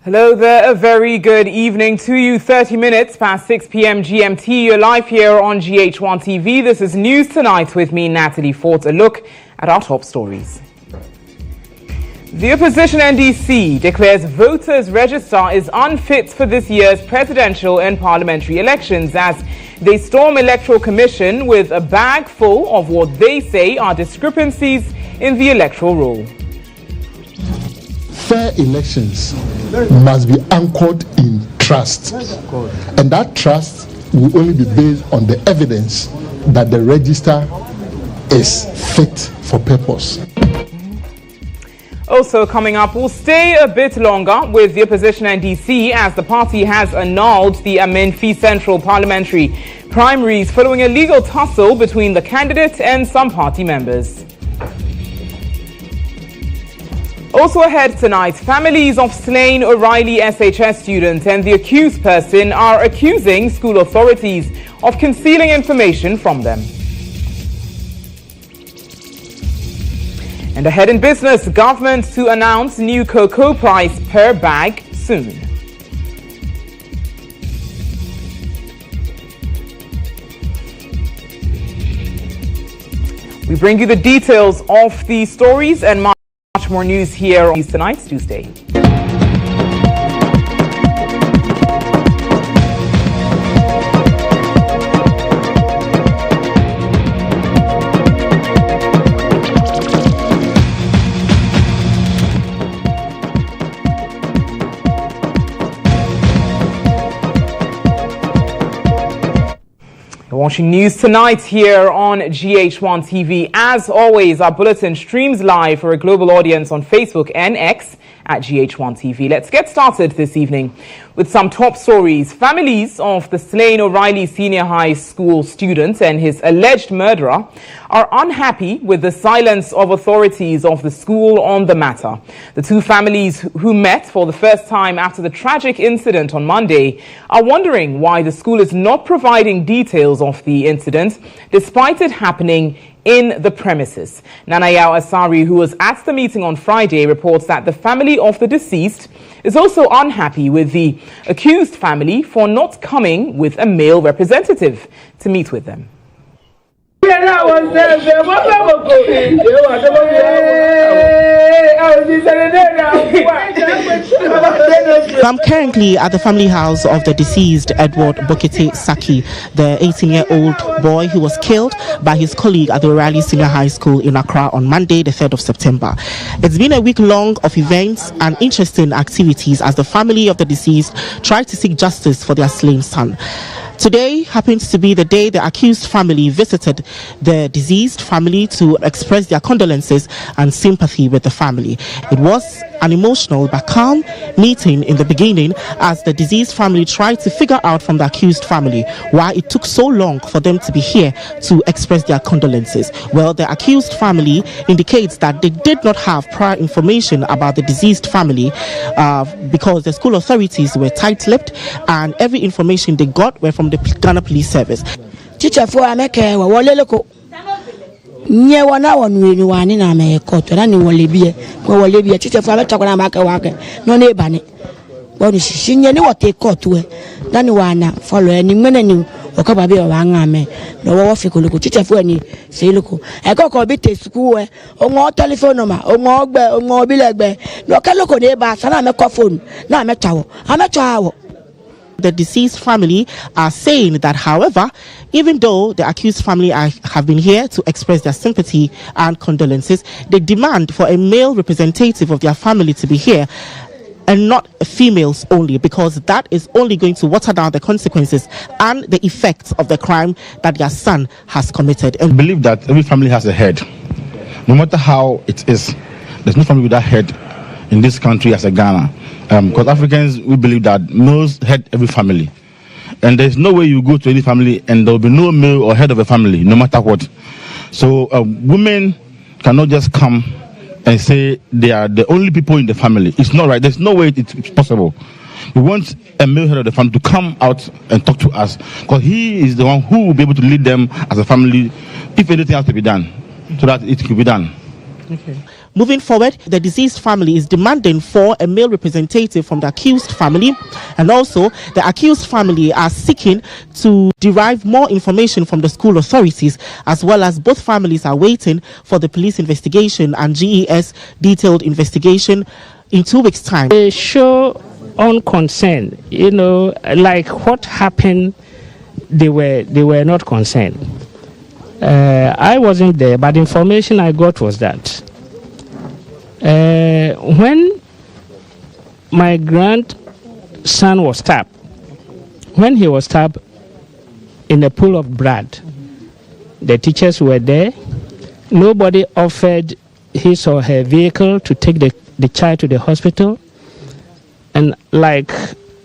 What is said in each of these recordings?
Hello there, a very good evening to you. 30 minutes past 6 p.m. GMT. You're live here on GHOne TV. This is News Tonight with me, Natalie. A look at our top stories. The opposition NDC declares voters' register is unfit for this year's presidential and parliamentary elections as they storm Electoral Commission with a bag full of what they say are discrepancies in the electoral roll. Fair elections must be anchored in trust, and that trust will only be based on the evidence that the register is fit for purpose. Also coming up, we'll stay a bit longer with the opposition NDC as the party has annulled the Amenfi Central parliamentary primaries following a legal tussle between the candidate and some party members. Also ahead tonight, families of slain O'Reilly SHS students and the accused person are accusing school authorities of concealing information from them. And ahead in business, government to announce new cocoa price per bag soon. We bring you the details of the stories and much more news here on tonight's Tuesday. Watching News Tonight here on GHOne TV. As always, our bulletin streams live for a global audience on Facebook and X at GHOne TV. Let's get started this evening with some top stories. Families of the slain O'Reilly Senior High School student and his alleged murderer are unhappy with the silence of authorities of the school on the matter. The two families who met for the first time after the tragic incident on Monday are wondering why the school is not providing details of the incident despite it happening in the premises. Nanayaw Asari, who was at the meeting on Friday, reports that the family of the deceased is also unhappy with the accused family for not coming with a male representative to meet with them. I'm currently at the family house of the deceased Edward Bokete Saki, the 18-year-old boy who was killed by his colleague at the O'Reilly Senior High School in Accra on Monday, the 3rd of September. It's been a week long of events and interesting activities as the family of the deceased tried to seek justice for their slain son. Today happens to be the day the accused family visited the deceased family to express their condolences and sympathy with the family. It was an emotional but calm meeting in the beginning as the deceased family tried to figure out from the accused family why it took so long for them to be here to express their condolences. Well, the accused family indicates that they did not have prior information about the deceased family because the school authorities were tight-lipped and every information they got were from the Ghana Police Service. Teacher for America, nye wana wanu ni wani na me koto na ni wolebie teacher for America na maka wake no na ebane bonu shinye ni wote koto na ni wana follow ni mene ni okaba be wa ngame no wo fikoluko teacher for ni seloko e ko bi te school o mo telephone number o mo gbe o mo bilegbe no kaloko ni ba sana me ko phone na me tawo amecho. The deceased family are saying that, however, even though the accused family have been here to express their sympathy and condolences, they demand for a male representative of their family to be here and not females only, because that is only going to water down the consequences and the effects of the crime that their son has committed. I believe that every family has a head. No matter how it is, there's no family without head in this country as a Ghana. Because Africans, we believe that males head every family. And there's no way you go to any family and there will be no male or head of a family, no matter what. So women cannot just come and say they are the only people in the family. It's not right. There's no way it's possible. We want a male head of the family to come out and talk to us, because he is the one who will be able to lead them as a family if anything has to be done, so that it can be done. Okay. Moving forward, the deceased family is demanding for a male representative from the accused family, and also the accused family are seeking to derive more information from the school authorities, as well as both families are waiting for the police investigation and GES detailed investigation in 2 weeks' time. They show unconcern, like what happened, they were not concerned. I wasn't there, but the information I got was that when my grandson was stabbed, when he was stabbed in a pool of blood, the teachers were there. Nobody offered his or her vehicle to take the child to the hospital. And like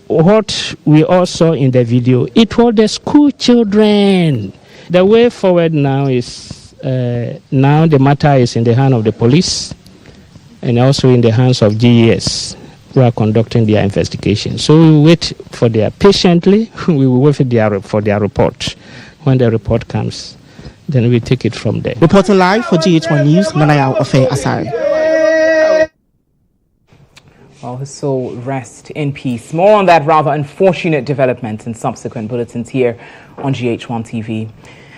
what we all saw in the video, it was the school children. The way forward now is, now the matter is in the hand of the police and also in the hands of GES, who are conducting their investigation. So we wait for patiently, we will wait for their report. When the report comes, then we take it from there. Reporting live for GHOne News, Natalie Ofe Asari. Well, his soul rest in peace. More on that rather unfortunate development in subsequent bulletins here on GHOne TV.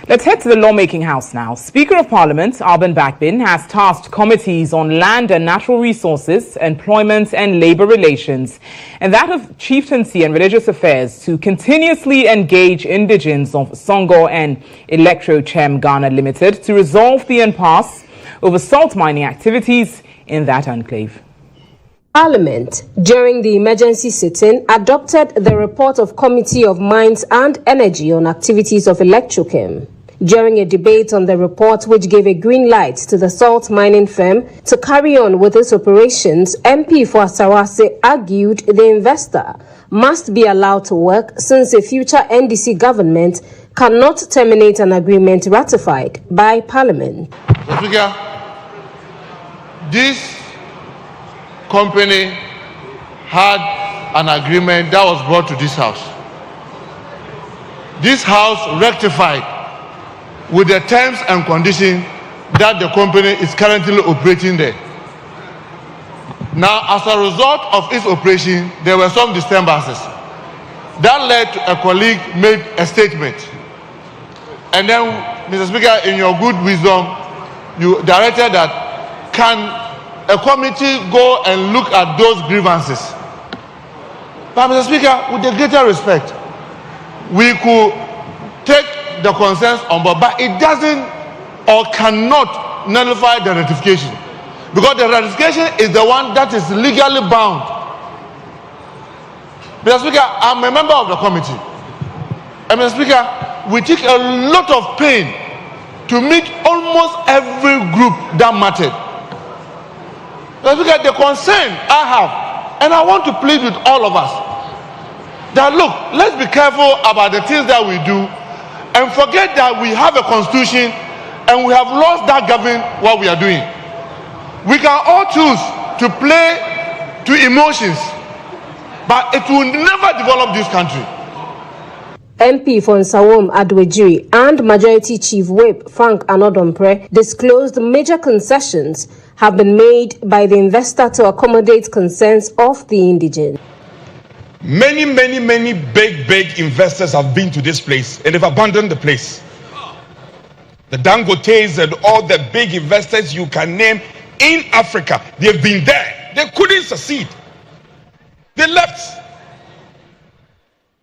Let's head to the lawmaking house now. Speaker of Parliament, Alban Bakbin, has tasked committees on land and natural resources, employment and labour relations, and that of chieftaincy and religious affairs to continuously engage indigents of Songo and Electrochem Ghana Limited to resolve the impasse over salt mining activities in that enclave. Parliament, during the emergency sitting, adopted the report of Committee of Mines and Energy on activities of Electrochem. During a debate on the report, which gave a green light to the salt mining firm to carry on with its operations, MP for Asawase argued the investor must be allowed to work since a future NDC government cannot terminate an agreement ratified by Parliament. Mr. Speaker, this company had an agreement that was brought to this house. This house rectified with the terms and conditions that the company is currently operating there. Now, as a result of its operation, there were some disturbances. That led to a colleague made a statement. And then, Mr. Speaker, in your good wisdom, you directed that can a committee go and look at those grievances. But Mr. Speaker, with the greater respect, we could take the concerns on board, but it doesn't or cannot nullify the ratification, because the ratification is the one that is legally bound. Mr. Speaker, I'm a member of the committee, and Mr. Speaker, we took a lot of pain to meet almost every group that mattered. Look at the concern I have, and I want to plead with all of us that look, let's be careful about the things that we do and forget that we have a constitution and we have laws that govern what we are doing. We can all choose to play to emotions, but it will never develop this country. MP for Nsawam Adwejiri and Majority Chief Whip Frank Anodompre disclosed major concessions have been made by the investor to accommodate concerns of the indigent. Many big investors have been to this place and they've abandoned the place. The Dangotes and all the big investors you can name in Africa, they've been there. They couldn't succeed. They left.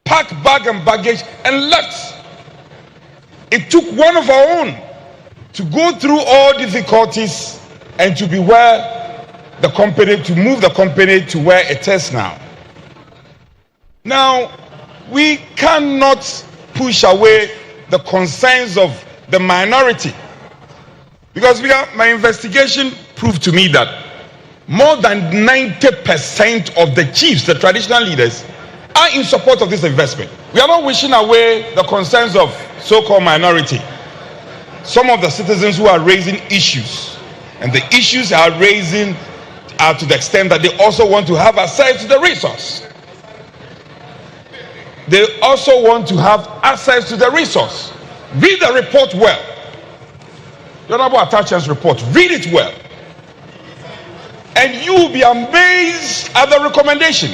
Packed bag and baggage and left. It took one of our own to go through all difficulties and to be where the company, to move the company to where it is now. Now, we cannot push away the concerns of the minority, because my investigation proved to me that more than 90% of the chiefs, the traditional leaders, are in support of this investment. We are not wishing away the concerns of so-called minority. Some of the citizens who are raising issues, and the issues are raising are to the extent that they also want to have access to the resource. They also want to have access to the resource. Read the report well. The Honorable Attachment's report, read it well. And you will be amazed at the recommendation.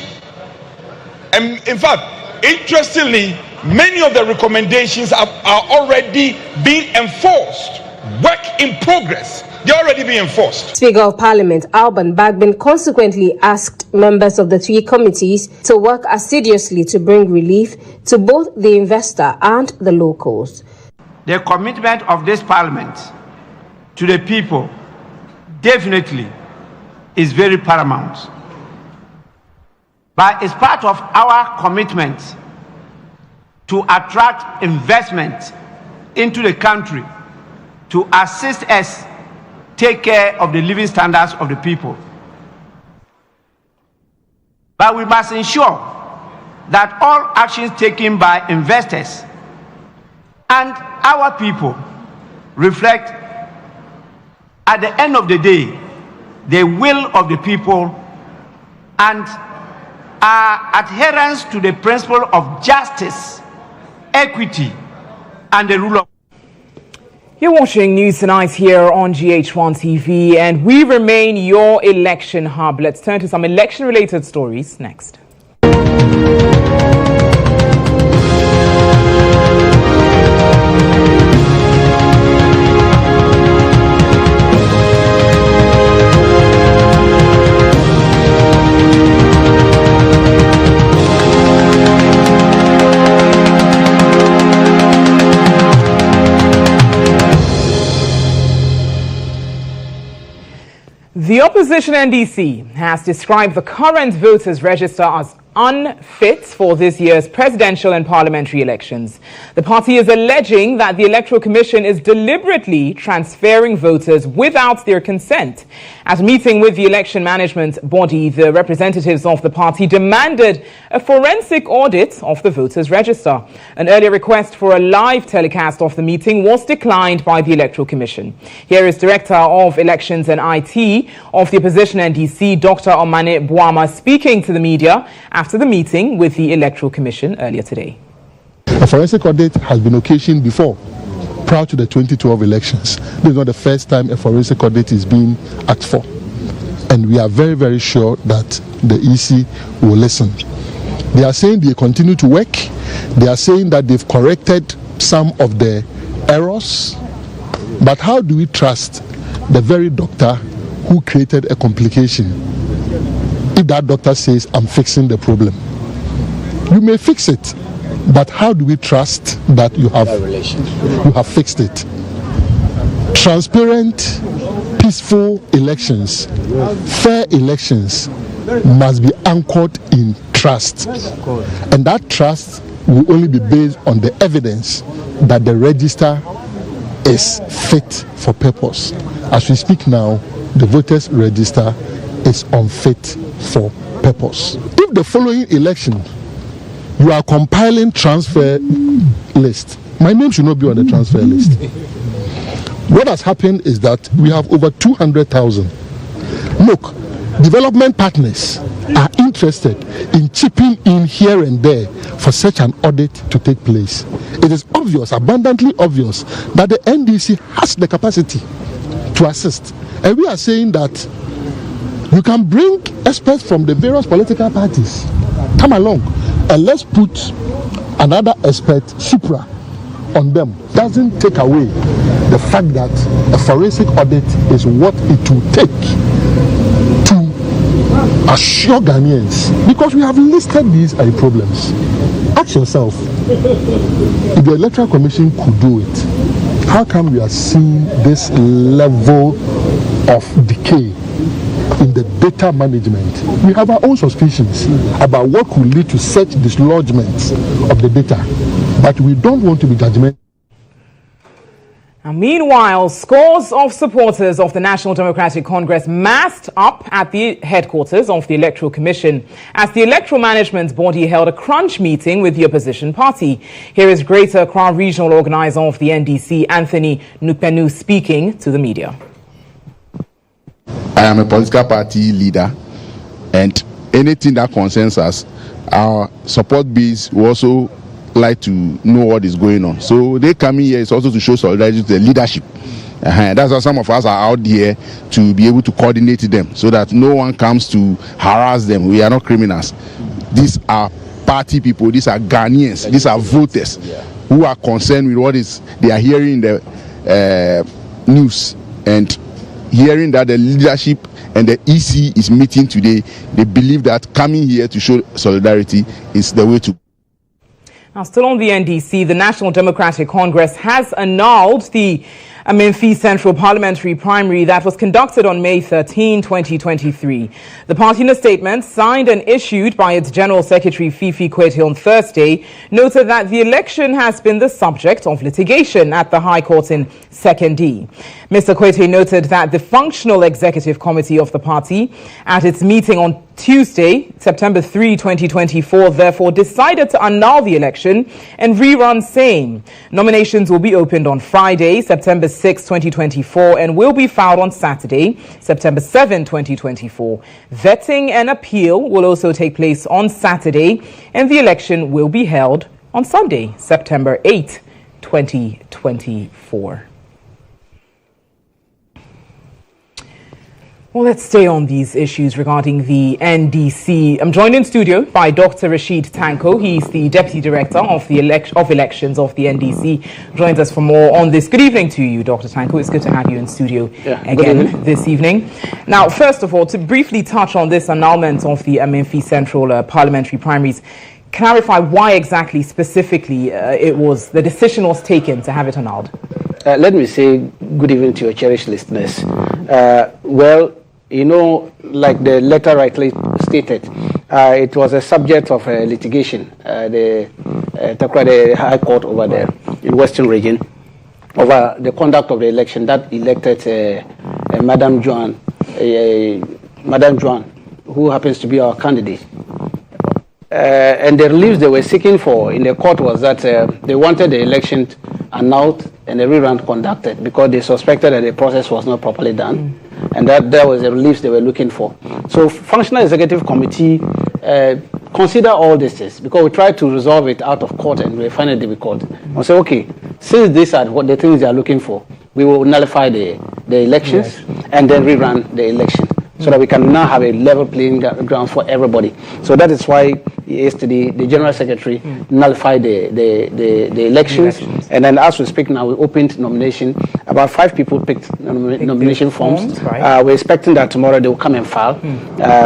And in fact, interestingly, many of the recommendations are already being enforced. Work in progress. They're already being enforced. Speaker of Parliament Alban Bagbin consequently asked members of the three committees to work assiduously to bring relief to both the investor and the locals. The commitment of this Parliament to the people definitely is very paramount. But it's part of our commitment to attract investment into the country to assist us take care of the living standards of the people. But we must ensure that all actions taken by investors and our people reflect, at the end of the day, the will of the people and our adherence to the principle of justice, equity, and the rule of. You're watching News Tonight here on GHOne TV, and we remain your election hub. Let's turn to some election-related stories next. The opposition NDC has described the current voters' register as unfit for this year's presidential and parliamentary elections. The party is alleging that the Electoral Commission is deliberately transferring voters without their consent. At a meeting with the election management body, the representatives of the party demanded a forensic audit of the voters' register. An earlier request for a live telecast of the meeting was declined by the Electoral Commission. Here is Director of Elections and IT of the opposition NDC, Dr. Omane Boama, speaking to the media after the meeting with the Electoral Commission earlier today. A forensic audit has been occasioned before, prior to the 2012 elections. This is not the first time a forensic audit is being asked for. And we are very, very sure that the EC will listen. They are saying they continue to work. They are saying that they've corrected some of the errors. But how do we trust the very doctor who created a complication if that doctor says, I'm fixing the problem? You may fix it, but how do we trust that you have fixed it? Transparent, peaceful elections, fair elections must be anchored in trust. And that trust will only be based on the evidence that the register is fit for purpose. As we speak now, the voters' register is unfit for purpose. If the following election you are compiling transfer list, my name should not be on the transfer list. What has happened is that we have over 200,000. Look, development partners are interested in chipping in here and there for such an audit to take place. It is obvious, abundantly obvious, that the NDC has the capacity to assist. And we are saying that you can bring experts from the various political parties. Come along and let's put another expert, supra, on them. Doesn't take away the fact that a forensic audit is what it will take to assure Ghanaians, because we have listed these as problems. Ask yourself, if the Electoral Commission could do it, how come we are seeing this level of decay in the data management? We have our own suspicions about what could lead to such dislodgements of the data, but we don't want to be judgmental. And meanwhile, scores of supporters of the National Democratic Congress massed up at the headquarters of the Electoral Commission as the electoral management body held a crunch meeting with the opposition party. Here is Greater Accra Regional Organizer of the NDC, Anthony Nupenu, speaking to the media. I am a political party leader, and anything that concerns us, our support base will also like to know what is going on. So they come here is also to show solidarity to the leadership That's why some of us are out here to be able to coordinate them so that no one comes to harass them. We are not criminals. These are party people, these are Ghanaians, these are voters who are concerned with what is they are hearing in the news, and hearing that the leadership and the EC is meeting today. They believe that coming here to show solidarity is the way to. Now, still on the NDC, the National Democratic Congress has annulled the Amenfi Central Parliamentary Primary that was conducted on May 13, 2023. The party, in a statement signed and issued by its General Secretary Fifi Kwete on Thursday, noted that the election has been the subject of litigation at the High Court in 2nd D. Mr. Kwete noted that the Functional Executive Committee of the party, at its meeting on Tuesday, September 3, 2024, therefore decided to annul the election and rerun same. Nominations will be opened on Friday, September 6, 2024, and will be filed on Saturday, September 7, 2024. Vetting and appeal will also take place on Saturday, and the election will be held on Sunday, September 8, 2024. Well, let's stay on these issues regarding the NDC. I'm joined in studio by Dr. Rashid Tanko. He's the Deputy Director of the Elections of the NDC. Joins us for more on this. Good evening to you, Dr. Tanko. It's good to have you in studio again this evening. Now, first of all, to briefly touch on this annulment of the Amenfi Central Parliamentary Primaries, clarify why exactly, specifically, the decision was taken to have it annulled. Let me say good evening to your cherished listeners. Well, you know, like the letter rightly stated, it was a subject of litigation. The High Court over there in Western Region over the conduct of the election that elected Madam GHOne, who happens to be our candidate. And the reliefs they were seeking for in the court was that they wanted the election annulled and a rerun conducted because they suspected that the process was not properly done, and that was the reliefs they were looking for. So Functional Executive Committee consider all these things because we tried to resolve it out of court and we find it difficult. We say, okay, since these are what the things they are looking for, we will nullify the elections and then rerun the election, so that we can now have a level playing ground for everybody. So that is why yesterday the General Secretary nullified the elections. And then as we speak now, we opened nomination. About 5 people picked nomination forms. We're expecting that tomorrow they will come and file.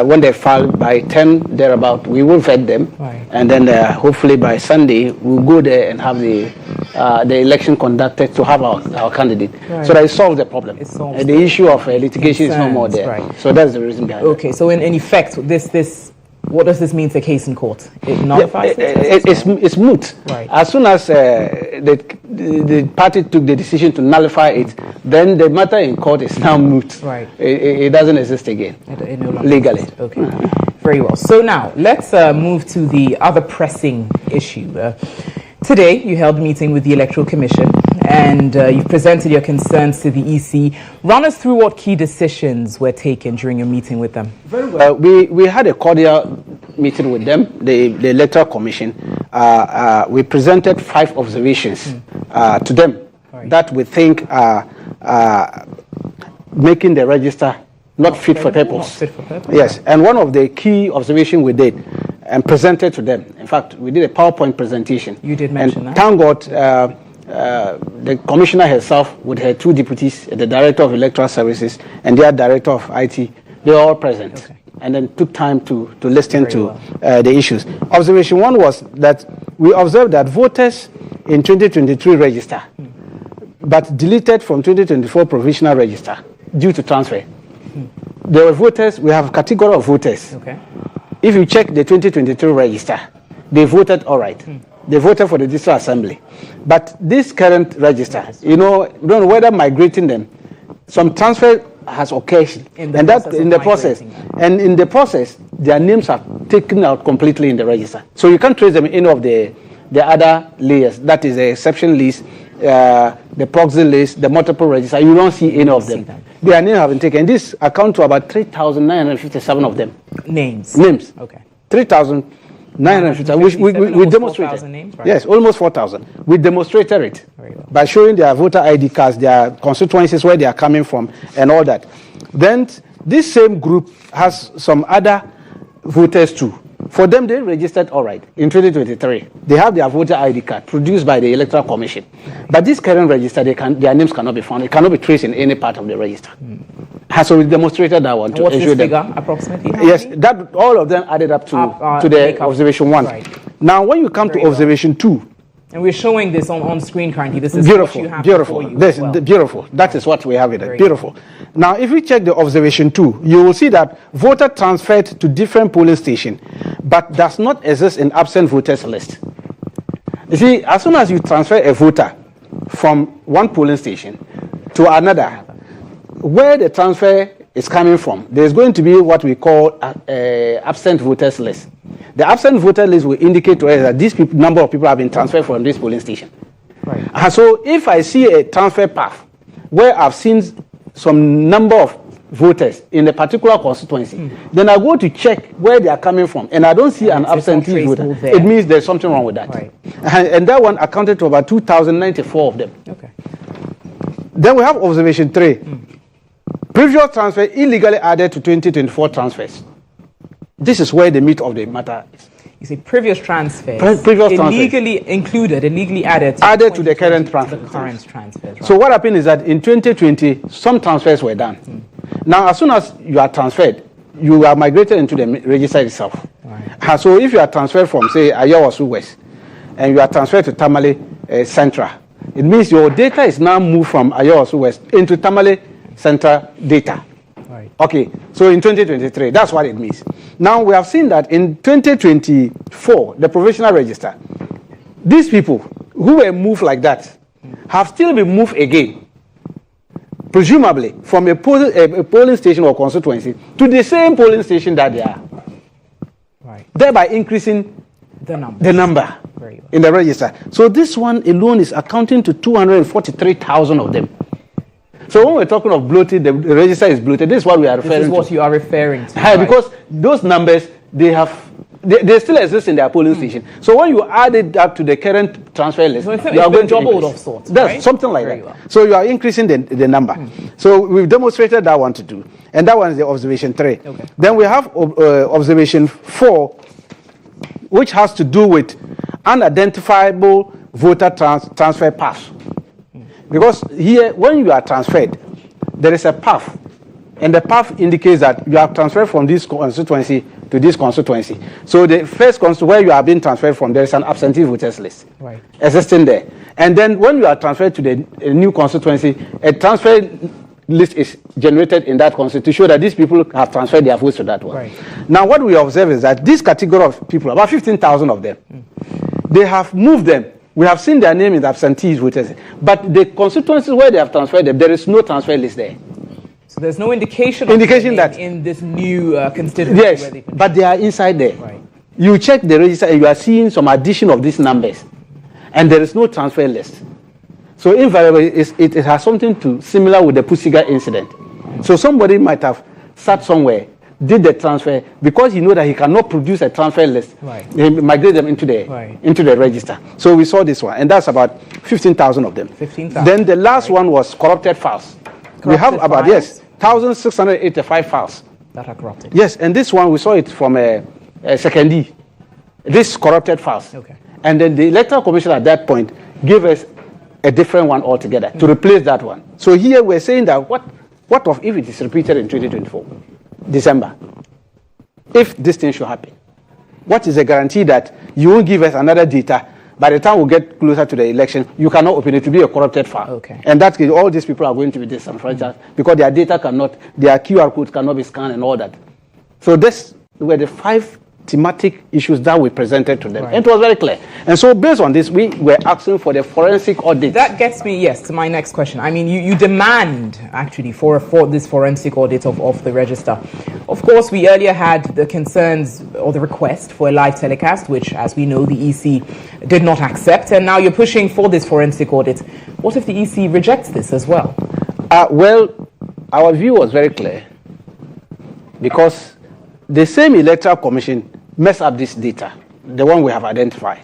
When they file by 10 thereabout, we will vet them. And then hopefully by Sunday, we'll go there and have the election conducted to have our candidate. So that it solves the problem. The issue of litigation is no more there. So that's the reason behind it. Okay, so in effect, what does this mean for case in court? It nullifies it? It's moot. As soon as the party took the decision to nullify it, then the matter in court is now moot. It doesn't exist again, legally. Okay, very well. So now, let's move to the other pressing issue. Today, you held a meeting with the Electoral Commission and you've presented your concerns to the EC. Run us through what key decisions were taken during your meeting with them. Very well. We had a cordial meeting with them, the Electoral Commission. We presented 5 observations to them that we think are making the register not fit for purpose. Yes, and one of the key observations we did and presented to them. In fact, we did a PowerPoint presentation. You did mention that. Thank God, the commissioner herself with her 2 deputies, the director of electoral services and their director of IT, they were all present. And then took time to listen to the issues. Observation 1 was that we observed that voters in 2023 register, but deleted from 2024 provisional register due to transfer. There were voters, we have a category of voters. If you check the 2023 register, they voted all right. They voted for the district assembly. But this current register, you know, don't know whether migrating them, some transfer has occurred in the process. And in the process, their names are taken out completely in the register. So you can't trace them in any of the other layers. That is the exception list, the proxy list, the multiple register. You don't see any of them. Their names have been taken. This account to about 3,957 of them. Names. Okay. 3,000 950. We demonstrated. Names, right? Yes, almost 4,000. We demonstrated it Well. by showing their voter ID cards, their constituencies, where they are coming from, and all that. Then this same group has some other voters too. For them, they registered all right in 2023. They have their voter ID card produced by the Electoral Commission. But this current register, their names cannot be found. It cannot be traced in any part of the register. So we demonstrated that one to What's ensure this figure, approximately? Yes, that all of them added up to the observation 1. Right. Now, when you come to observation 2, and we're showing this on screen currently. This is beautiful, what you have beautiful. before you This as well. beautiful. That is what we have it. Very Beautiful. Now, if we check the observation 2, you will see that voter transferred to different polling station, but does not exist in absent voters list. You see, as soon as you transfer a voter from one polling station to another, where the transfer is coming from, there's going to be what we call absent voters list. The absent voter list will indicate to us that this number of people have been transferred from this polling station. Right. So if I see a transfer path where I've seen some number of voters in a particular constituency, then I go to check where they are coming from, and I don't see an absentee voter. It means there's something wrong with that. Right. And that one accounted to about 2,094 of them. Okay. Then we have observation 3. Previous transfer illegally added to 2024 transfers. This is where the meat of the matter is. You say previous transfers. Previous illegally included, illegally added to the current transfer. The current transfers. Right. So what happened is that in 2020, some transfers were done. Now, as soon as you are transferred, you are migrated into the register itself. Right. So if you are transferred from, say, Ayawasu West, and you are transferred to Tamale Central, it means your data is now moved from Ayawasu West into Tamale Central data. Right. Okay, so in 2023, that's what it means. Now, we have seen that in 2024, the provisional register, these people who were moved like that have still been moved again, presumably from a polling station or constituency to the same polling station that they are, right, thereby increasing the number in the register. So this one alone is accounting to 243,000 of them. So when we're talking of bloated, the register is bloated. This is what we are referring to. This is what you are referring to. Right. Because those numbers, they still exist in their polling station. So when you add it up to the current transfer list, you are going to doubled of sorts. That's right? something like Very that. well. So you are increasing the number. So we've demonstrated that one to do. And that one is the observation 3. Okay. Then we have observation 4, which has to do with unidentifiable voter transfer paths. Because here, when you are transferred, there is a path. And the path indicates that you are transferred from this constituency to this constituency. So the first constituency where you are being transferred from, there is an absentee voters list existing there. And then when you are transferred to the new constituency, a transfer list is generated in that constituency to show that these people have transferred their votes to that one. Right. Now, what we observe is that this category of people, about 15,000 of them, they have moved them. We have seen their name in the absentee voters, but the constituencies where they have transferred them, there is no transfer list there. So there's no indication that in this new constituency. Yes, where but they are inside there. Right. You check the register and you are seeing some addition of these numbers, and there is no transfer list. So invariably, it has something similar with the Pusiga incident. So somebody might have sat somewhere, did the transfer, because he knows that he cannot produce a transfer list. Right. He migrate them into the register. So we saw this one, and that's about 15,000 of them. 15,000. Then the last one was corrupted files. We have about 1,685 files that are corrupted. Yes, and this one we saw it from a secondee. This corrupted files. Okay. And then the Electoral Commission at that point gave us a different one altogether to replace that one. So here we're saying that what if it is repeated in 2024, December? If this thing should happen, what is the guarantee that you won't give us another data? By the time we get closer to the election, you cannot open it to be a corrupted file. Okay. And that's all these people are going to be disenfranchised because their data their QR codes cannot be scanned and all that. So this were the 5 thematic issues that we presented to them. Right. And it was very clear. And so based on this, we were asking for the forensic audit. That gets me, to my next question. I mean, you demand, actually, for this forensic audit of the register. Of course, we earlier had the concerns or the request for a live telecast, which, as we know, the EC did not accept. And now you're pushing for this forensic audit. What if the EC rejects this as well? Well, our view was very clear. Because the same Electoral Commission messed up this data the one we have identified,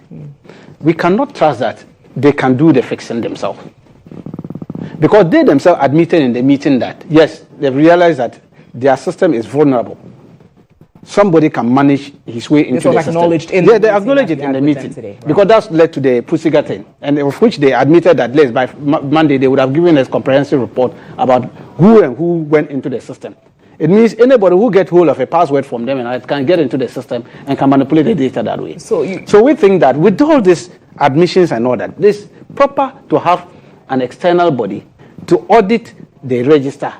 we cannot trust that they can do the fixing themselves. Because they themselves admitted in the meeting that, yes, they realized that their system is vulnerable. Somebody can manage his way into the system. Yeah, they acknowledged it in the meeting today, right? Because that's led to the Pussigat thing, and of which they admitted that by Monday they would have given us comprehensive report about who went into the system. It means anybody who gets hold of a password from them and can get into the system and can manipulate the data that way. So we think that with all these admissions and all that, it's proper to have an external body to audit the register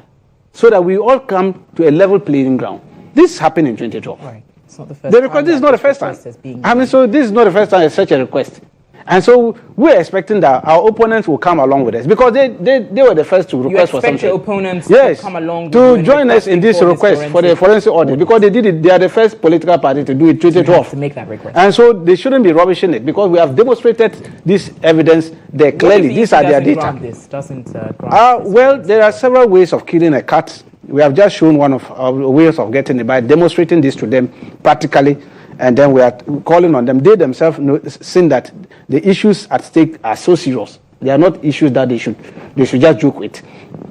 so that we all come to a level playing ground. This happened in 2012. Right. It's not the first time. This is not the first time. So this is not the first time there's such a request. And so we're expecting that our opponents will come along with us because they were the first to request for something. You expect your opponents to come along to join us in this request for the forensic audit because they did it. They are the first political party to do it 2012. To make that request. And so they shouldn't be rubbishing it because we have demonstrated this evidence there clearly. These are their data. Well, there are several ways of killing a cat. We have just shown one of our ways of getting it by demonstrating this to them practically. And then we are calling on them. They themselves saying that the issues at stake are so serious. They are not issues that they should just joke with.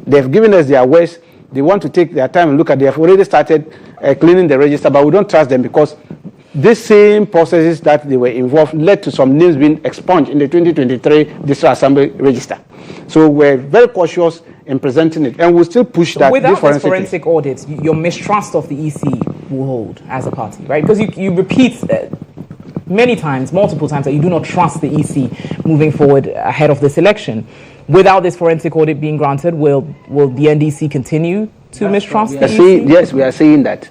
They've given us their ways. They want to take their time and look at. They have already started cleaning the register, but we don't trust them because these same processes that they were involved led to some names being expunged in the 2023 District Assembly register. So we're very cautious in presenting it, and we'll still push that. Without this forensic audit, your mistrust of the EC will hold as a party, right? Because you repeat many times, multiple times, that you do not trust the EC moving forward ahead of this election. Without this forensic audit being granted, will the NDC continue to mistrust the EC? Yes, we are saying that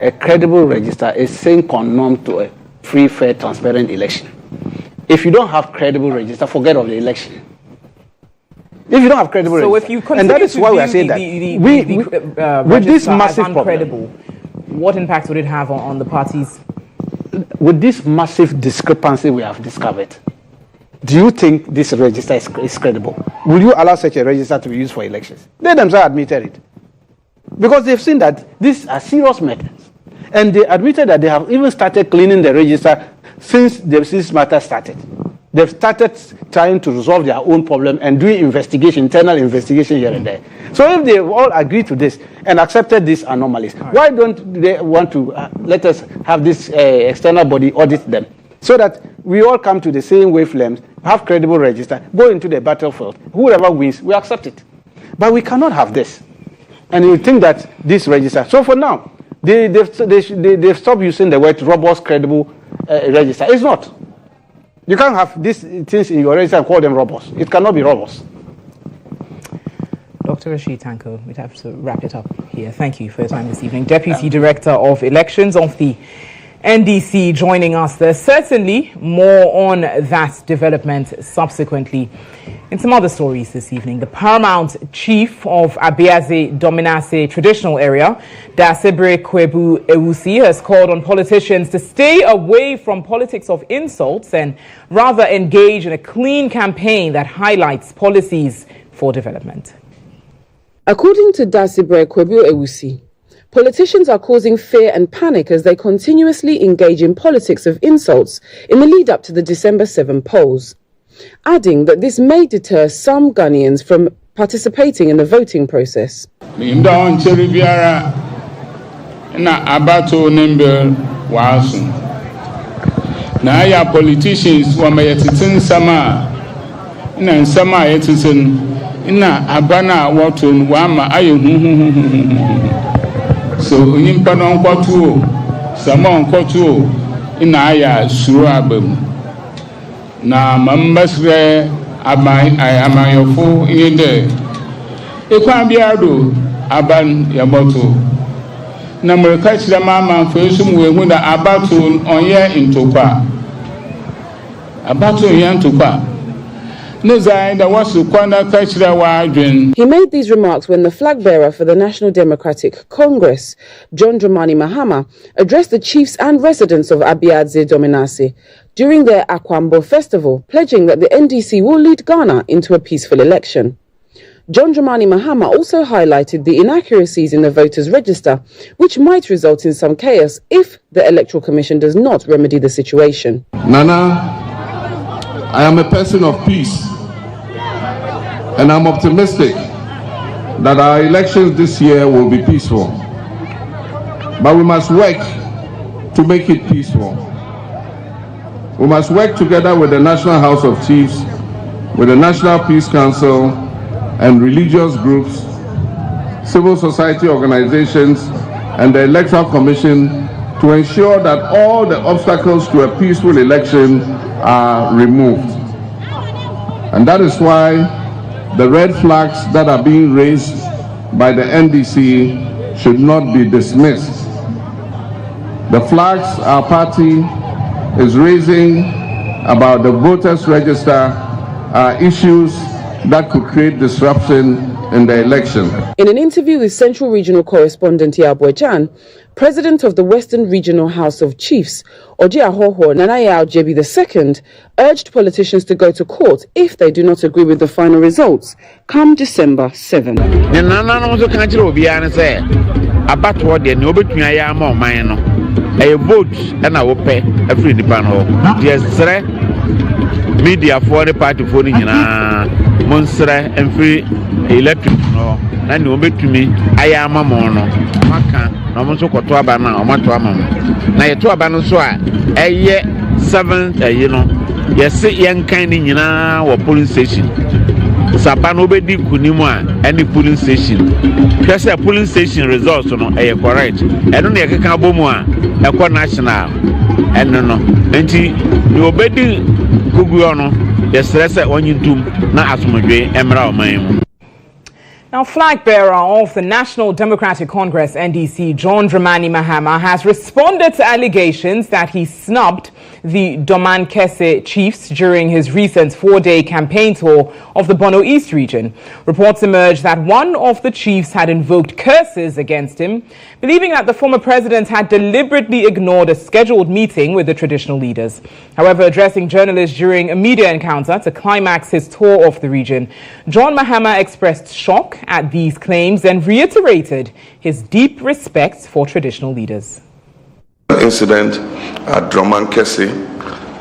a credible register is sine qua non to a free, fair, transparent election. If you don't have credible register, forget of the election. If you don't have credible register, if you and that is why we are saying that with this massive problem, what impact would it have on the parties? With this massive discrepancy we have discovered, do you think this register is credible? Will you allow such a register to be used for elections? They themselves admitted it. Because they've seen that these are serious matters. And they admitted that they have even started cleaning the register since this matter started. They've started trying to resolve their own problem and doing internal investigation here and there. So if they all agree to this and accepted these anomalies, why don't they want to let us have this external body audit them so that we all come to the same wavelength, have credible register, go into the battlefield. Whoever wins, we accept it. But we cannot have this. And you think that this register. So for now, they've stopped using the word robust, credible register. It's not. You can't have these things in your register and call them robust. It cannot be robust. Dr. Rashid Tanko, we'd have to wrap it up here. Thank you for your time this evening. Deputy Director of Elections of the NDC joining us. There's certainly more on that development subsequently. In some other stories this evening, the paramount chief of Abiaze Dominase traditional area, Dasibre Kwebu Ewusi, has called on politicians to stay away from politics of insults and rather engage in a clean campaign that highlights policies for development. According to Dasibre Kwebu Ewusi, politicians are causing fear and panic as they continuously engage in politics of insults in the lead up to the December 7 polls, adding that this may deter some Ghanaians from participating in the voting process. Politicians so nimpa no nkwoto sama nkwoto ina aya suru abam na mambasre amayofo yende ekwa biado aban yaboto na mreka chira mama fo we hu na abato onye ntokwa abato onye ntokwa. He made these remarks when the flag bearer for the National Democratic Congress, John Dramani Mahama, addressed the chiefs and residents of Abiaze Dominase during their Akwambo festival, pledging that the NDC will lead Ghana into a peaceful election. John Dramani Mahama also highlighted the inaccuracies in the voters' register, which might result in some chaos if the Electoral Commission does not remedy the situation. Nana, I am a person of peace, and I'm optimistic that our elections this year will be peaceful. But we must work to make it peaceful. We must work together with the National House of Chiefs, with the National Peace Council, and religious groups, civil society organizations, and the Electoral Commission to ensure that all the obstacles to a peaceful election are removed. And that is why the red flags that are being raised by the NDC should not be dismissed. The flags our party is raising about the voters' register are issues that could create disruption in the election. In an interview with Central Regional Correspondent Yabwe, President of the Western Regional House of Chiefs, Oji Ahoho Nanaya Aljebi II, urged politicians to go to court if they do not agree with the final results come December 7. A vote and our pay every depend yes, media for the party for the Monstre and free electric no, and you bet to me, I am a mono, Maka, no Monso Cotuabana or Matuamam. Now, you to abandon so a year 7, you know, yes, young kind in or polling station. Sapano Bedi Kunima, any polling station. Just a polling station results on a correct. I don't know a Kabomua, a national. And no, and you obedi Kuguano, yes, that's on you do not as much Emerald. Now, flag bearer of the National Democratic Congress, NDC, GHOne Dramani Mahama, has responded to allegations that he snubbed the Domankese chiefs during his recent 4-day campaign tour of the Bono East region. Reports emerged that one of the chiefs had invoked curses against him, believing that the former president had deliberately ignored a scheduled meeting with the traditional leaders. However, addressing journalists during a media encounter to climax his tour of the region, GHOne Mahama expressed shock at these claims and reiterated his deep respect for traditional leaders. Incident at Domankese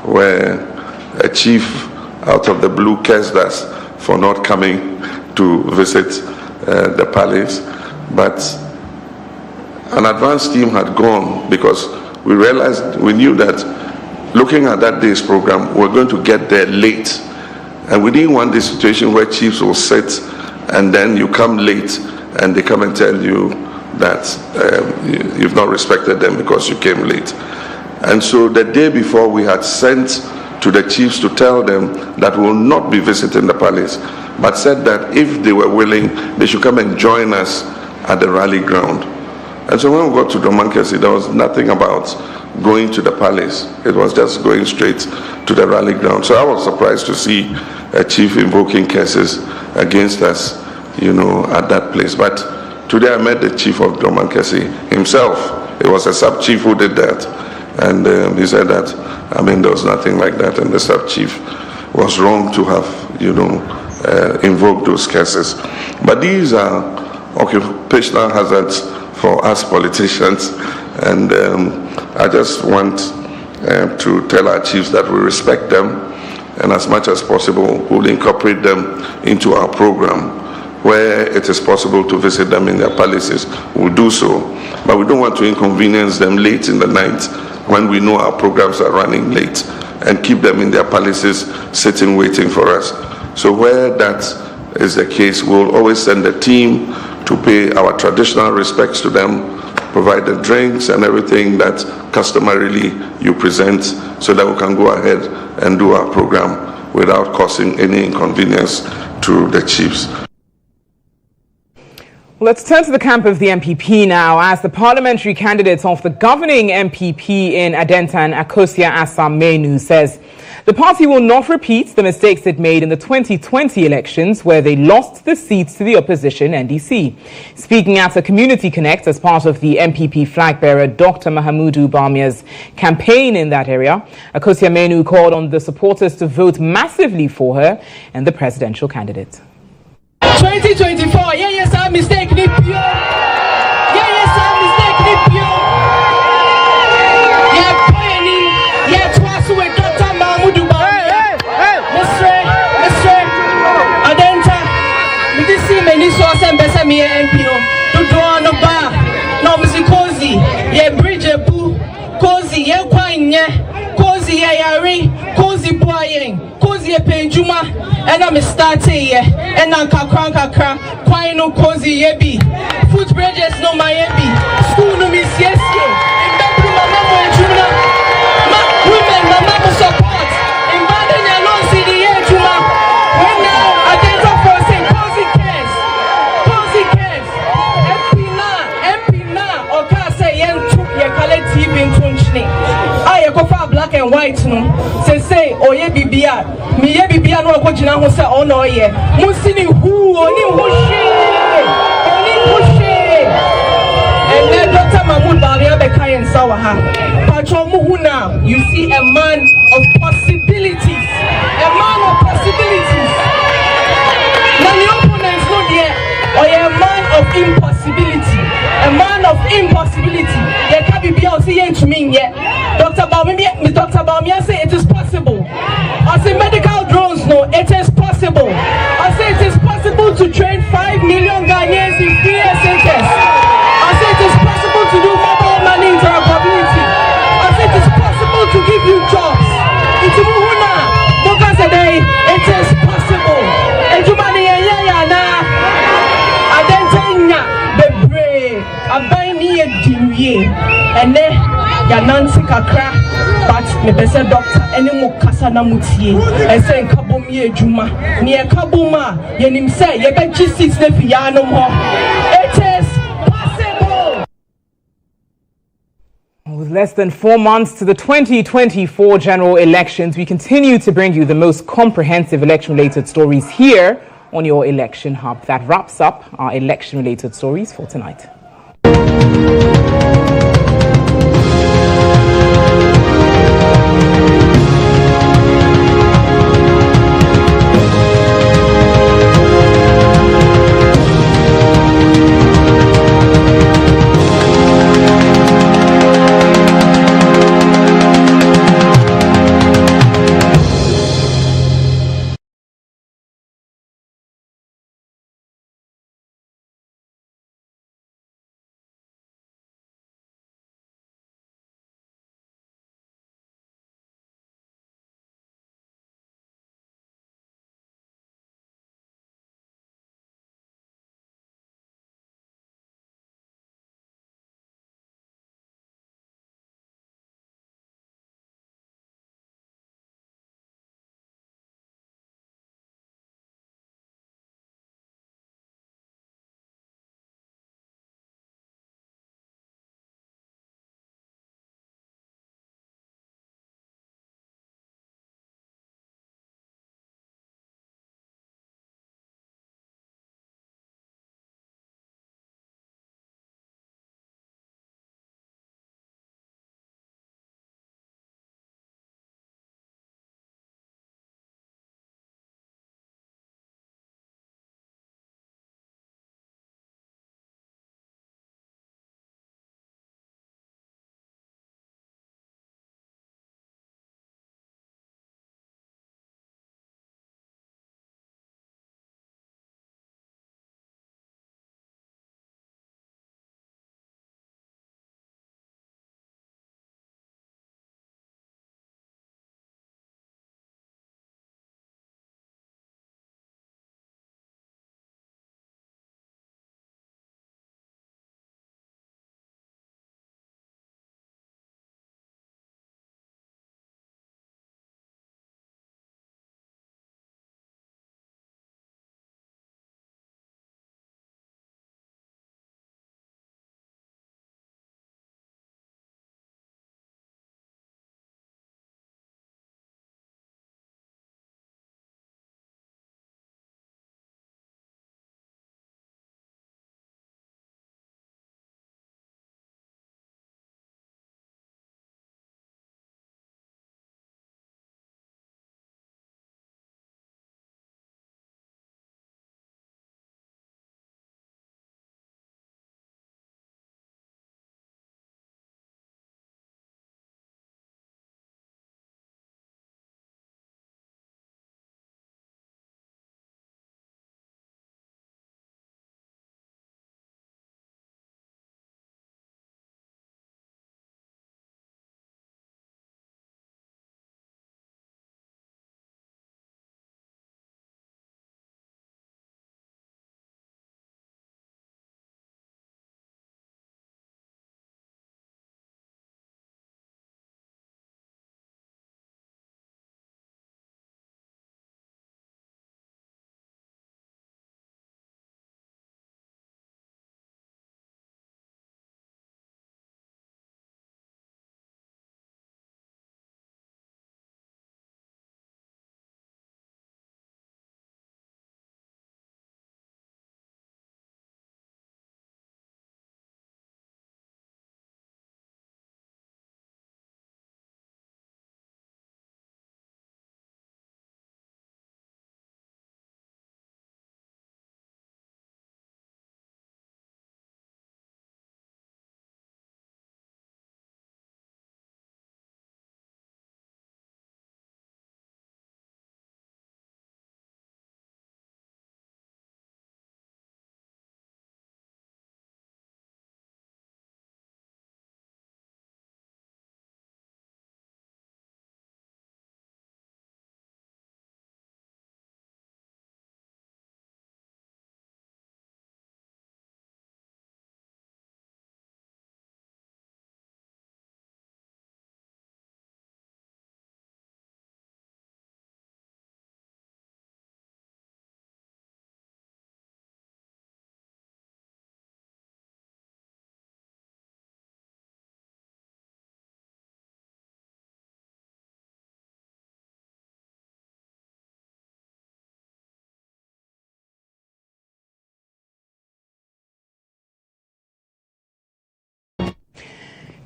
where a chief out of the blue cursed us for not coming to visit the palace, but an advance team had gone because we knew that looking at that day's program, we're going to get there late, and we didn't want this situation where chiefs will sit and then you come late and they come and tell you that you've not respected them because you came late. And so the day before, we had sent to the chiefs to tell them that we will not be visiting the palace, but said that if they were willing, they should come and join us at the rally ground. And so when we got to Domankese, there was nothing about going to the palace. It was just going straight to the rally ground. So I was surprised to see a chief invoking curses against us, you know, at that place. But today I met the chief of Domankese himself. It was a sub-chief who did that. And he said that, I mean, there was nothing like that. And the sub-chief was wrong to have, you know, invoked those curses. But these are occupational hazards for us politicians. And I just want to tell our chiefs that we respect them, and as much as possible, we'll incorporate them into our program. Where it is possible to visit them in their palaces, we'll do so. But we don't want to inconvenience them late in the night when we know our programs are running late, and keep them in their palaces sitting waiting for us. So where that is the case, we'll always send a team to pay our traditional respects to them, provide the drinks and everything that customarily you present, so that we can go ahead and do our program without causing any inconvenience to the chiefs. Let's turn to the camp of the MPP now, as the parliamentary candidate of the governing MPP in Adentan, Akosia Asamenu, says the party will not repeat the mistakes it made in the 2020 elections, where they lost the seats to the opposition NDC. Speaking at a Community Connect as part of the MPP flag bearer Dr. Mahamudu Bamia's campaign in that area, Akosia Menu called on the supporters to vote massively for her and the presidential candidate. 2024, yes, I mistake ni pure. Yes, I mistake ni pure. Yeah, pioneer. Yeah, twice with Dr. Mahmoud Bawumia. Mr. Adenta, we did see many sources and Besame MP. To draw on the bar. No, Mr. Cozy. Yeah, Bridge Boo. Cozy, yeah, Quine. Cozy, yeah, Yari. Cozy, Boying. Cozy, Penjuma. And I'm starting here. And I'm kakra. Quine no Cozy, yebi. Footbridges no my yebi. School no miss yes, in bedroom, my mama and Juna. Women, my mama support. In Baden, I don't see the air, Juma. When now, I didn't talk for saying Cozy cares. Cozy cares. MP na, or can say, yen took your color TV in Tunchni. I go for black and white, no. Say, oh, ye bibia. Me ye bibia no go jina ho say, oh no, ye. Musini who, oni Hushe. And then Dr. Mahmoud Bawumia Bekai and Sawaha. Patron Muhuna, you see a man of possibilities. A man of possibilities. Now the opponents not there, or a man of impossibility. A man of impossibility. There can't be Beyonce to me yet. Dr. Bawumia say it is possible. I say medical drones, no, it is possible. I say it is possible to train 5 million Ghanaians in 3 years centers. I say it is possible to do mobile money interoperability. I say it is possible to give you jobs. It's Muhuna. Because today it is possible. And you money na. I then tell you the brave. I buy me a dirie. And then ya Nancy kakra. But me best doctor any mo kasa na mutie. And say kabom ye juma. Ni e kaboma. Ye nim say ye be G6 ne fi ya no mo. It is possible. With less than 4 months to the 2024 general elections, we continue to bring you the most comprehensive election-related stories here on your Election Hub. That wraps up our election-related stories for tonight.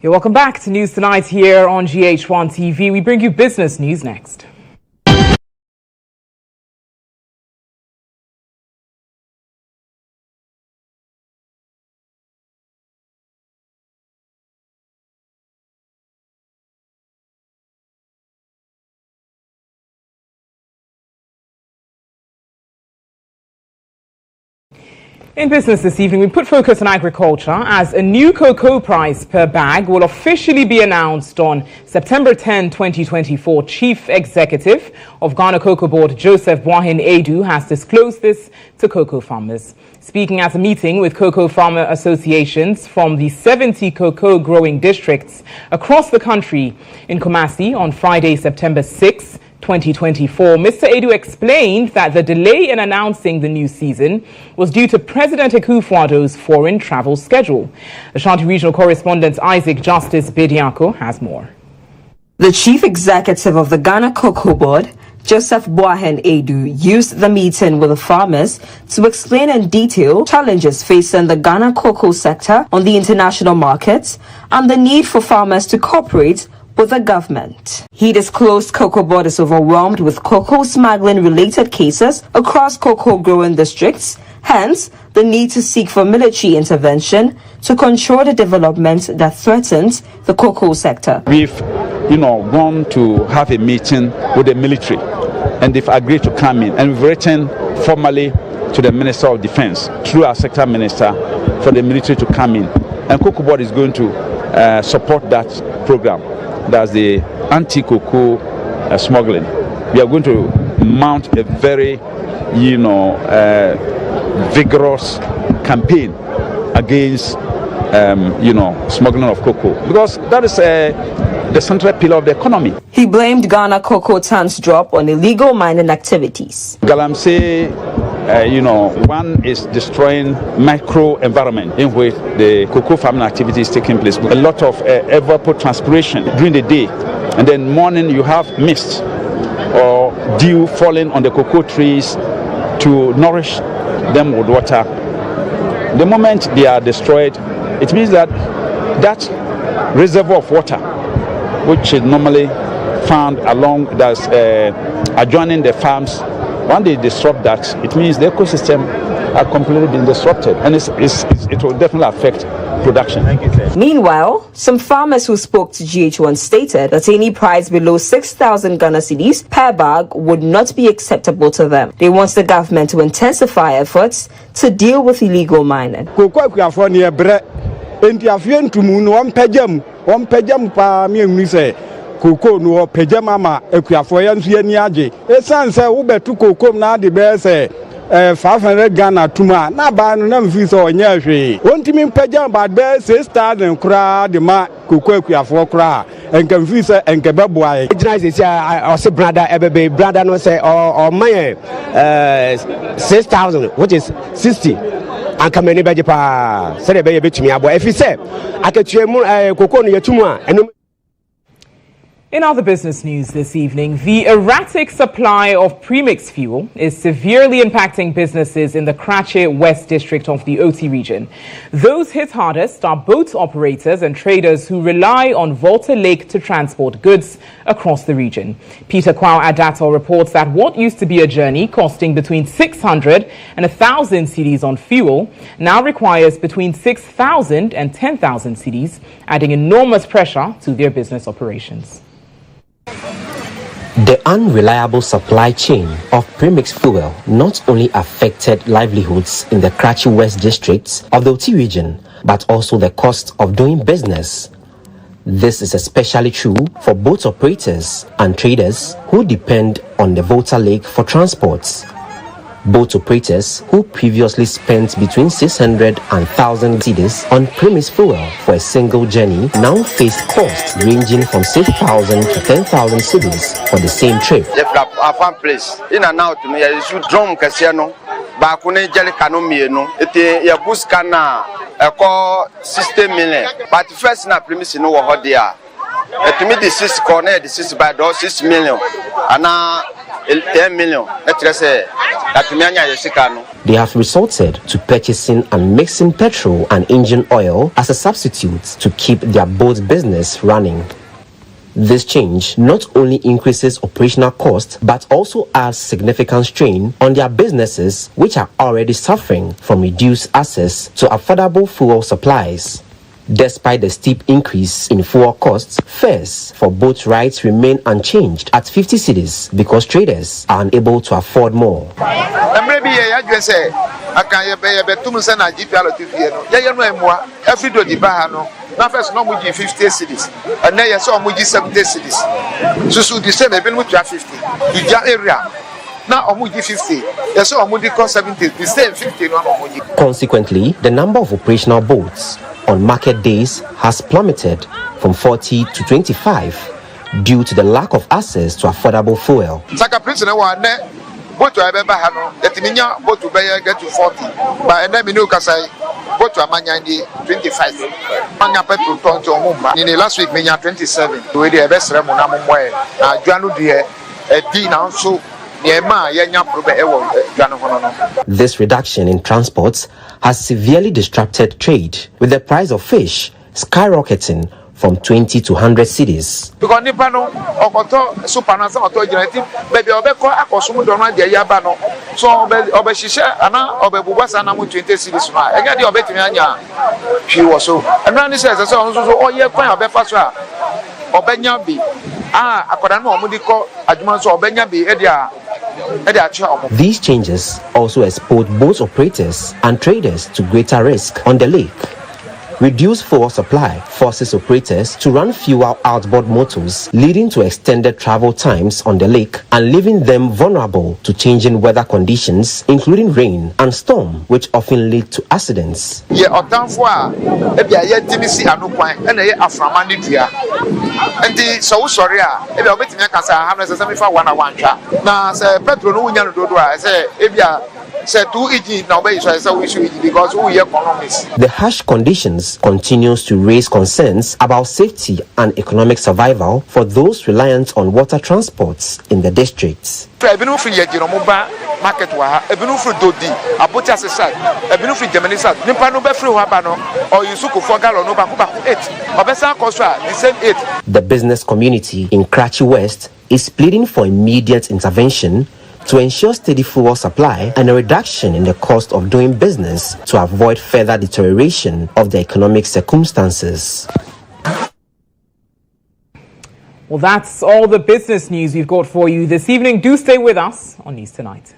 You're welcome back to News Tonight here on GHOne TV. We bring you business news next. In business this evening, we put focus on agriculture as a new cocoa price per bag will officially be announced on September 10, 2024. Chief Executive of Ghana Cocoa Board, Joseph Boahen Edu, has disclosed this to cocoa farmers. Speaking at a meeting with cocoa farmer associations from the 70 cocoa growing districts across the country in Kumasi on Friday, September 6, 2024, Mr. Edu explained that the delay in announcing the new season was due to President Akufo-Addo's foreign travel schedule. Ashanti Regional Correspondent Isaac Justice Bediako has more. The Chief Executive of the Ghana Cocoa Board, Joseph Boahen Edu, used the meeting with the farmers to explain in detail challenges facing the Ghana cocoa sector on the international markets and the need for farmers to cooperate with the government. He disclosed Cocoa Board is overwhelmed with cocoa smuggling related cases across cocoa growing districts, hence the need to seek for military intervention to control the development that threatens the cocoa sector. We've, gone to have a meeting with the military and they've agreed to come in, and we've written formally to the Minister of Defense through our sector minister for the military to come in, and Cocoa Board is going to support that program. That's the anti-cocoa smuggling. We are going to mount a very, vigorous campaign against, smuggling of cocoa, because that is the central pillar of the economy. He blamed Ghana cocoa tons drop on illegal mining activities. Galamsey, one is destroying micro environment in which the cocoa farming activity is taking place. A lot of evapotranspiration during the day, and then morning you have mist or dew falling on the cocoa trees to nourish them with water. The moment they are destroyed, it means that that reservoir of water, which is normally found along that's adjoining the farms, when they disrupt that, it means the ecosystem are completely been disrupted, and it will definitely affect production. Meanwhile, some farmers who spoke to GHOne stated that any price below 6,000 Ghana cedis per bag would not be acceptable to them. They want the government to intensify efforts to deal with illegal mining. Cocoa no pejama ekuafo ya nso ani age esanse wo betu cocoa na de be se 500 Ghana tuma na ba no na mfi so onya hwe wontimi pejama ba be 6,000 kura de ma cocoa ekuafo kura enka mfi se enka beboa ejina se o se brother ebebe brother no say o man 6,000 which is 60 anka meni beje pa se de be betumi abo efi se akatue mu cocoa no yetumu a eno. In other business news this evening, the erratic supply of premix fuel is severely impacting businesses in the Kratche West District of the OT region. Those hit hardest are boat operators and traders who rely on Volta Lake to transport goods across the region. Peter Kwao Adato reports that what used to be a journey costing between 600 and 1,000 cedis on fuel now requires between 6,000 and 10,000 cedis, adding enormous pressure to their business operations. The unreliable supply chain of premix fuel not only affected livelihoods in the Kratche West districts of the OT region, but also the cost of doing business. This is especially true for boat operators and traders who depend on the Volta Lake for transports. Boat operators who previously spent between 600 and 1,000 cedis on premix fuel for a single journey now face costs ranging from 6,000 to 10,000 cedis for the same trip. Place in and out me you should drum Cassiano back when jelly canomiano it ya buscana a call 60 million but first na premise no what they are to me the 6 corner the 6 by 6 million and 10 million let's say that me anya yesika no they have resorted to purchasing and mixing petrol and engine oil as a substitute to keep their boat business running. This change not only increases operational costs but also adds significant strain on their businesses, which are already suffering from reduced access to affordable fuel supplies. Despite the steep increase in fuel costs, fares for boat rides remain unchanged at 50 cedis because traders are unable to afford more. Now first no muji 50 cities and now you saw muji 70 cities. So the same even with 50. The area now muji 50. You saw muji cost 70. The same 50 no muji. Consequently, the number of operational boats on market days has plummeted from 40 to 25 due to the lack of access to affordable fuel. Saka prisoner one boat to Abeba Hano, that Minya boat to Bayer get to 40. But and then Minu Kasai boat to Amanyandi 25. Manga petrol ton to Mumba. In the last week, Minya 27. To the best Ramonam way. Juanu dear, a dinner so. This reduction in transports has severely disrupted trade, with the price of fish skyrocketing from 20 to 100 cedis. Because Nipano, Okoto, Supanasa, Oto Generative, baby Obeko, Akosum Dona, the Yabano, so Obeshisha, Anna, Obebubasana, 20 cedis. I got the Obetimania. She was so. And Randy says, oh, yeah, quite a befasra. Obenyabi. Akodano, Mudiko, Adjumanso, Obenyabi, Edia. These changes also expose boat operators and traders to greater risk on the lake. Reduced fuel supply forces operators to run fewer outboard motors, leading to extended travel times on the lake and leaving them vulnerable to changing weather conditions, including rain and storm, which often lead to accidents. The harsh conditions continues to raise concerns about safety and economic survival for those reliant on water transports in the districts. The business community in Karachi West is pleading for immediate intervention to ensure steady fuel supply and a reduction in the cost of doing business to avoid further deterioration of the economic circumstances. Well, that's all the business news we've got for you this evening. Do stay with us on News Tonight.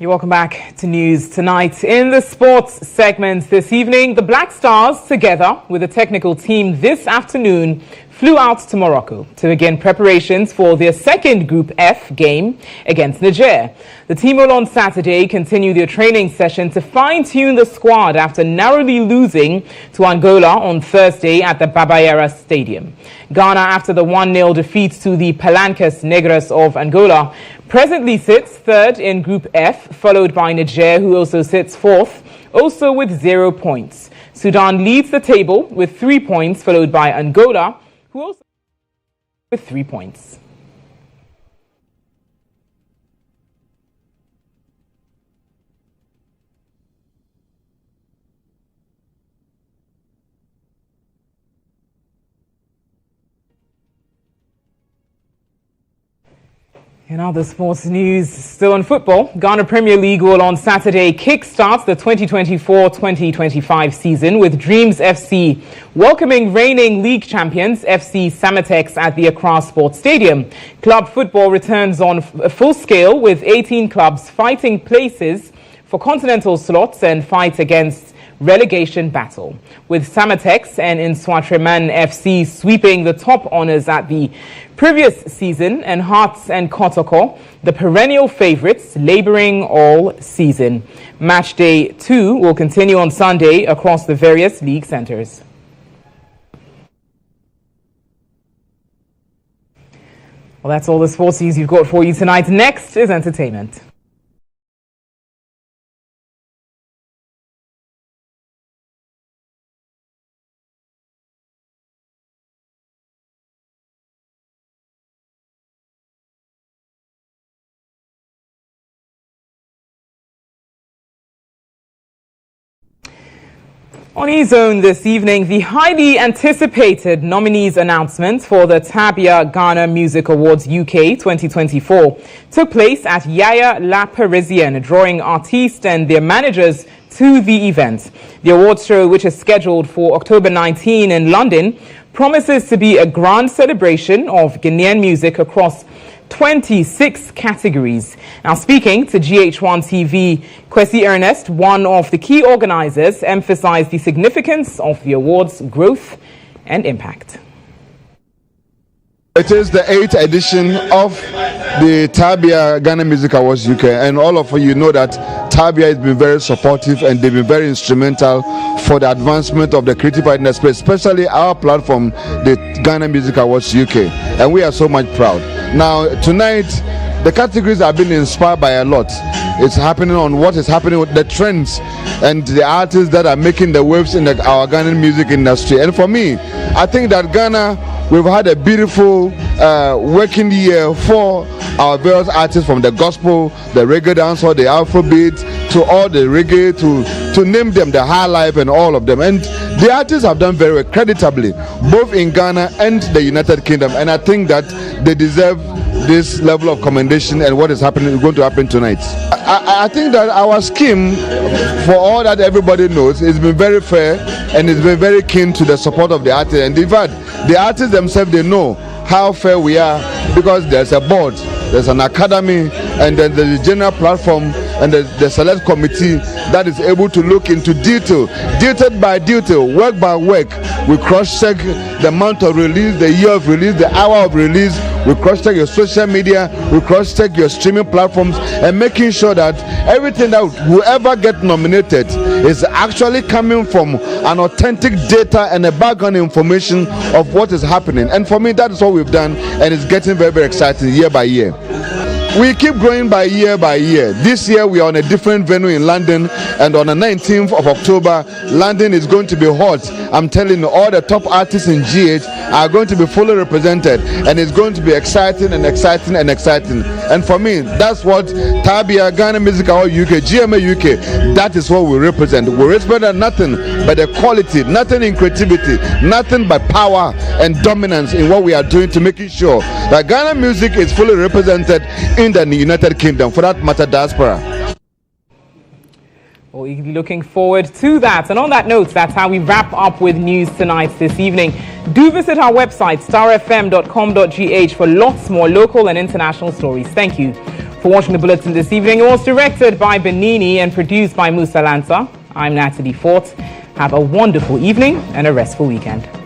You're welcome back to News Tonight. In the sports segment this evening, the Black Stars, together with the technical team this afternoon, flew out to Morocco to begin preparations for their second Group F game against Niger. The team will on Saturday continue their training session to fine-tune the squad after narrowly losing to Angola on Thursday at the Babayera Stadium. Ghana, after the 1-0 defeat to the Palancas Negras of Angola, presently sits third in Group F, followed by Niger, who also sits fourth, also with 0 points. Sudan leads the table with 3 points, followed by Angola, who also with 3 points. In other sports news, still on football, Ghana Premier League will on Saturday kick-start the 2024-2025 season with Dreams FC welcoming reigning league champions FC Samatex at the Accra Sports Stadium. Club football returns on full scale with 18 clubs fighting places for continental slots and fight against relegation battle, with Samatex and Nswatreman FC sweeping the top honours at the previous season, and Hearts and Kotoko, the perennial favourites, labouring all season. Match day 2 will continue on Sunday across the various league centres. Well, that's all the sports news you've got for you tonight. Next is entertainment. On GHOne this evening, the highly anticipated nominees announcement for the Tabia Ghana Music Awards UK 2024 took place at Yaya La Parisienne, drawing artists and their managers to the event. The awards show, which is scheduled for October 19 in London, promises to be a grand celebration of Ghanaian music across 26 categories. Now, speaking to GHOne TV, Kwesi Ernest, one of the key organizers, emphasized the significance of the awards' growth and impact. It is the 8th edition of the Tabia Ghana Music Awards UK, and all of you know that Tabia has been very supportive and they've been very instrumental for the advancement of the creative art industry, especially our platform, the Ghana Music Awards UK, and we are so much proud. Now, tonight, the categories have been inspired by a lot. It's happening on what is happening with the trends and the artists that are making the waves in our Ghanaian music industry. And for me, I think that Ghana, we've had a beautiful working year for our various artists, from the gospel, the reggae dancehall, the Afrobeat, to all the reggae, to name them, the high life and all of them. And the artists have done very creditably, both in Ghana and the United Kingdom. And I think that they deserve this level of commendation, and what is happening is going to happen tonight. I think that our scheme, for all that everybody knows, has been very fair and has been very keen to the support of the artists. And in fact, the artists themselves, they know how fair we are, because there's a board, there's an academy, and then there's a general platform, and the select committee that is able to look into detail by detail, work by work. We cross-check the month of release, the year of release, the hour of release. We cross-check your social media, we cross-check your streaming platforms, and making sure that everything that whoever get nominated is actually coming from an authentic data and a background information of what is happening. And for me, that is what we've done, and it's getting very, very exciting year by year. We keep growing by year. This year we are on a different venue in London, and on the 19th of October, London is going to be hot. I'm telling you, all the top artists in GH are going to be fully represented, and it's going to be exciting. And for me, that's what Tabia Ghana Music Awards UK, GMA UK, that is what we represent. We represent nothing but the quality, nothing in creativity, nothing but power and dominance in what we are doing, to making sure that Ghana music is fully represented in the United Kingdom, for that matter, diaspora. Well, we'll be looking forward to that. And on that note, that's how we wrap up with news tonight this evening. Do visit our website, starfm.com.gh, for lots more local and international stories. Thank you for watching the bulletin this evening. It was directed by Benini and produced by Musa Lanta. I'm Natalie Fort. Have a wonderful evening and a restful weekend.